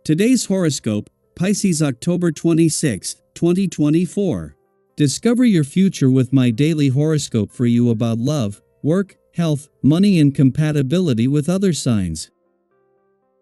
Today's horoscope, Pisces October 26, 2024. Discover your future with my daily horoscope for you about love, work, health, money and compatibility with other signs.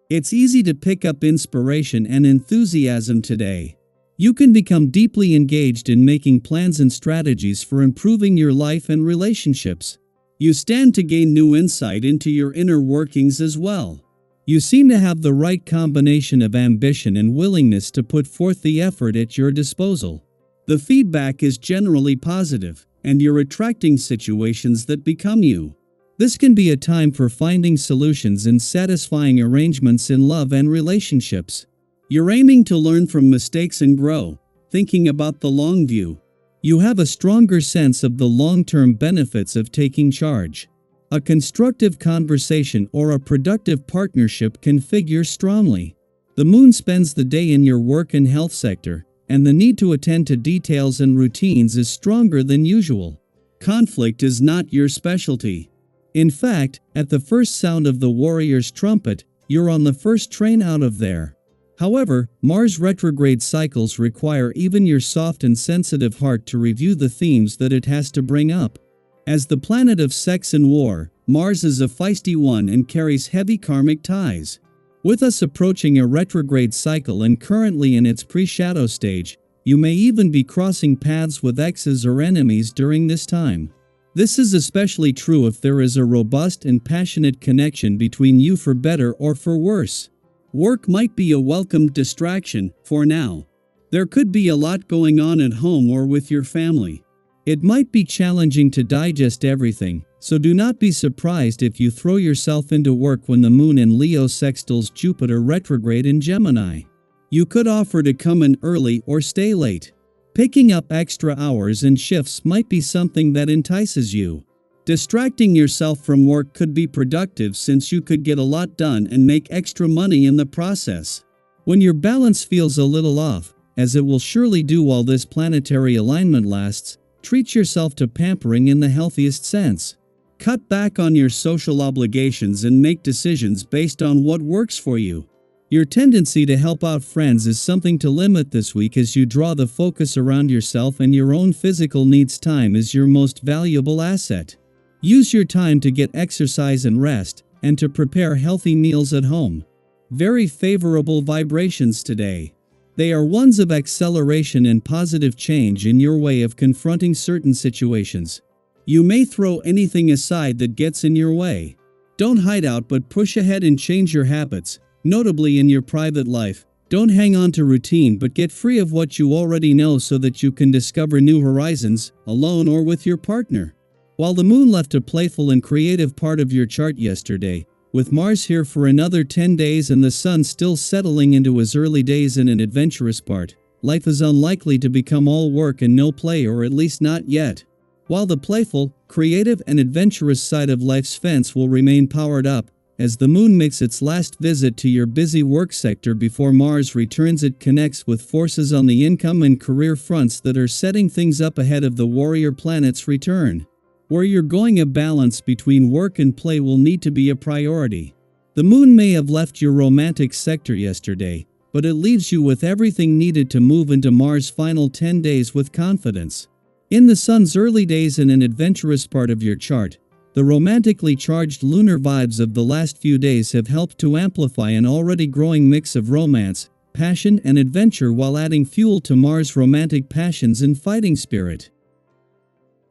It's easy to pick up inspiration and enthusiasm today. You can become deeply engaged in making plans and strategies for improving your life and relationships. You stand to gain new insight into your inner workings as well. You seem to have the right combination of ambition and willingness to put forth the effort at your disposal. The feedback is generally positive, and you're attracting situations that become you. This can be a time for finding solutions and satisfying arrangements in love and relationships. You're aiming to learn from mistakes and grow, thinking about the long view. You have a stronger sense of the long-term benefits of taking charge. A constructive conversation or a productive partnership can figure strongly. The moon spends the day in your work and health sector, and the need to attend to details and routines is stronger than usual. Conflict is not your specialty. In fact, at the first sound of the warrior's trumpet, you're on the first train out of there. However, Mars retrograde cycles require even your soft and sensitive heart to review the themes that it has to bring up. As the planet of sex and war, Mars is a feisty one and carries heavy karmic ties. With us approaching a retrograde cycle and currently in its pre-shadow stage, you may even be crossing paths with exes or enemies during this time. This is especially true if there is a robust and passionate connection between you for better or for worse. Work might be a welcome distraction, for now. There could be a lot going on at home or with your family. It might be challenging to digest everything, so do not be surprised if you throw yourself into work when the moon in Leo sextiles Jupiter retrograde in Gemini. You could offer to come in early or stay late. Picking up extra hours and shifts might be something that entices you. Distracting yourself from work could be productive since you could get a lot done and make extra money in the process. When your balance feels a little off, as it will surely do while this planetary alignment lasts, treat yourself to pampering in the healthiest sense. Cut back on your social obligations and make decisions based on what works for you. Your tendency to help out friends is something to limit this week as you draw the focus around yourself and your own physical needs. Time is your most valuable asset. Use your time to get exercise and rest, and to prepare healthy meals at home. Very favorable vibrations today. They are ones of acceleration and positive change in your way of confronting certain situations. You may throw anything aside that gets in your way. Don't hide out but push ahead and change your habits, notably in your private life. Don't hang on to routine but get free of what you already know so that you can discover new horizons, alone or with your partner. While the moon left a playful and creative part of your chart yesterday, with Mars here for another 10 days and the sun still settling into his early days in an adventurous part, life is unlikely to become all work and no play, or at least not yet. While the playful, creative and adventurous side of life's fence will remain powered up, as the moon makes its last visit to your busy work sector before Mars returns, it connects with forces on the income and career fronts that are setting things up ahead of the warrior planet's return. Where you're going, a balance between work and play will need to be a priority. The moon may have left your romantic sector yesterday, but it leaves you with everything needed to move into Mars' final 10 days with confidence. In the sun's early days in an adventurous part of your chart, the romantically charged lunar vibes of the last few days have helped to amplify an already growing mix of romance, passion and adventure while adding fuel to Mars' romantic passions and fighting spirit.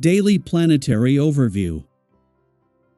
Daily Planetary Overview.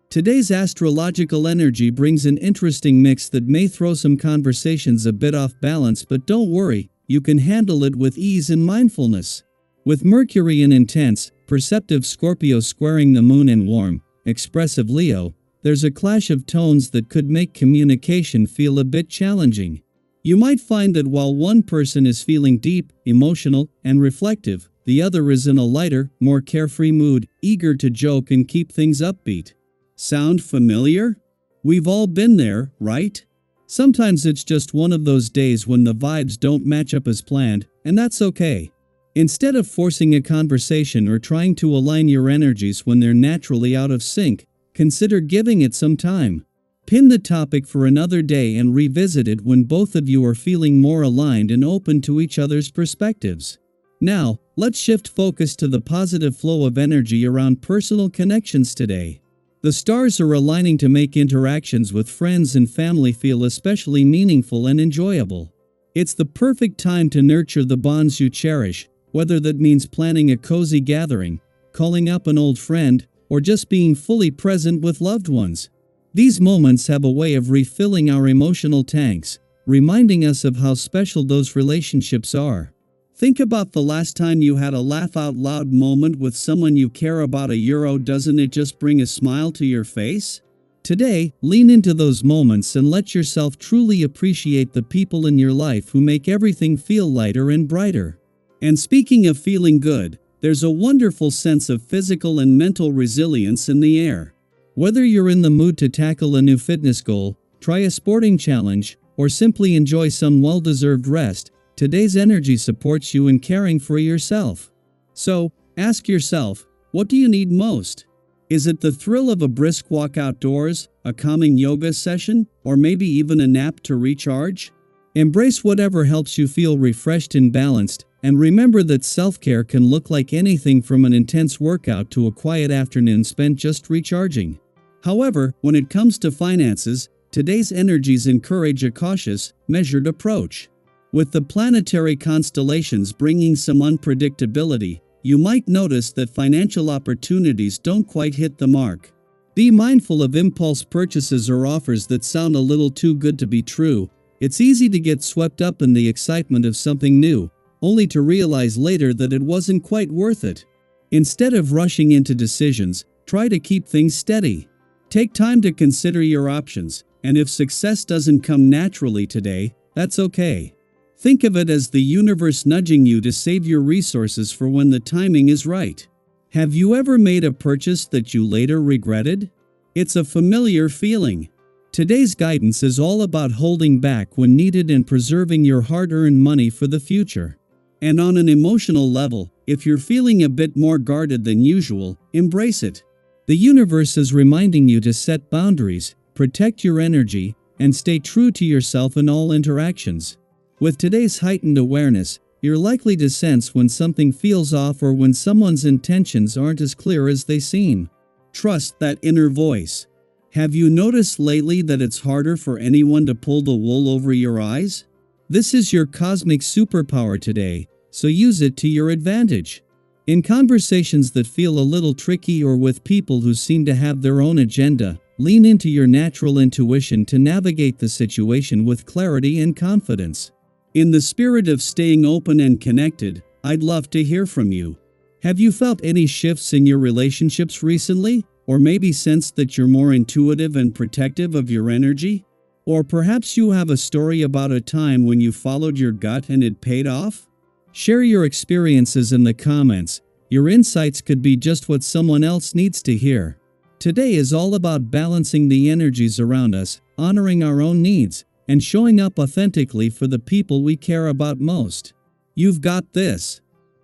Today's astrological energy brings an interesting mix that may throw some conversations a bit off balance, but don't worry, you can handle it with ease and mindfulness. With Mercury in intense, perceptive Scorpio squaring the moon in warm, expressive Leo, there's a clash of tones that could make communication feel a bit challenging. You might find that while one person is feeling deep, emotional, and reflective, the other is in a lighter, more carefree mood, eager to joke and keep things upbeat. Sound familiar? We've all been there, right? Sometimes it's just one of those days when the vibes don't match up as planned, and that's okay. Instead of forcing a conversation or trying to align your energies when they're naturally out of sync, consider giving it some time. Pin the topic for another day and revisit it when both of you are feeling more aligned and open to each other's perspectives. Now, let's shift focus to the positive flow of energy around personal connections today. The stars are aligning to make interactions with friends and family feel especially meaningful and enjoyable. It's the perfect time to nurture the bonds you cherish, whether that means planning a cozy gathering, calling up an old friend, or just being fully present with loved ones. These moments have a way of refilling our emotional tanks, reminding us of how special those relationships are. Think about the last time you had a laugh out loud moment with someone you care about. Doesn't it just bring a smile to your face? Today, lean into those moments and let yourself truly appreciate the people in your life who make everything feel lighter and brighter. And speaking of feeling good, there's a wonderful sense of physical and mental resilience in the air. Whether you're in the mood to tackle a new fitness goal, try a sporting challenge, or simply enjoy some well-deserved rest, today's energy supports you in caring for yourself. So, ask yourself, what do you need most? Is it the thrill of a brisk walk outdoors, a calming yoga session, or maybe even a nap to recharge? Embrace whatever helps you feel refreshed and balanced, and remember that self-care can look like anything from an intense workout to a quiet afternoon spent just recharging. However, when it comes to finances, today's energies encourage a cautious, measured approach. With the planetary constellations bringing some unpredictability, you might notice that financial opportunities don't quite hit the mark. Be mindful of impulse purchases or offers that sound a little too good to be true. It's easy to get swept up in the excitement of something new, only to realize later that it wasn't quite worth it. Instead of rushing into decisions, try to keep things steady. Take time to consider your options, and if success doesn't come naturally today, that's okay. Think of it as the universe nudging you to save your resources for when the timing is right. Have you ever made a purchase that you later regretted? It's a familiar feeling. Today's guidance is all about holding back when needed and preserving your hard-earned money for the future. And on an emotional level, if you're feeling a bit more guarded than usual, embrace it. The universe is reminding you to set boundaries, protect your energy, and stay true to yourself in all interactions. With today's heightened awareness, you're likely to sense when something feels off or when someone's intentions aren't as clear as they seem. Trust that inner voice. Have you noticed lately that it's harder for anyone to pull the wool over your eyes? This is your cosmic superpower today, so use it to your advantage. In conversations that feel a little tricky or with people who seem to have their own agenda, lean into your natural intuition to navigate the situation with clarity and confidence. In the spirit of staying open and connected, I'd love to hear from you. Have you felt any shifts in your relationships recently? Or maybe sensed that you're more intuitive and protective of your energy? Or perhaps you have a story about a time when you followed your gut and it paid off? Share your experiences in the comments. Your insights could be just what someone else needs to hear. Today is all about balancing the energies around us, honoring our own needs, and showing up authentically for the people we care about most. You've got this.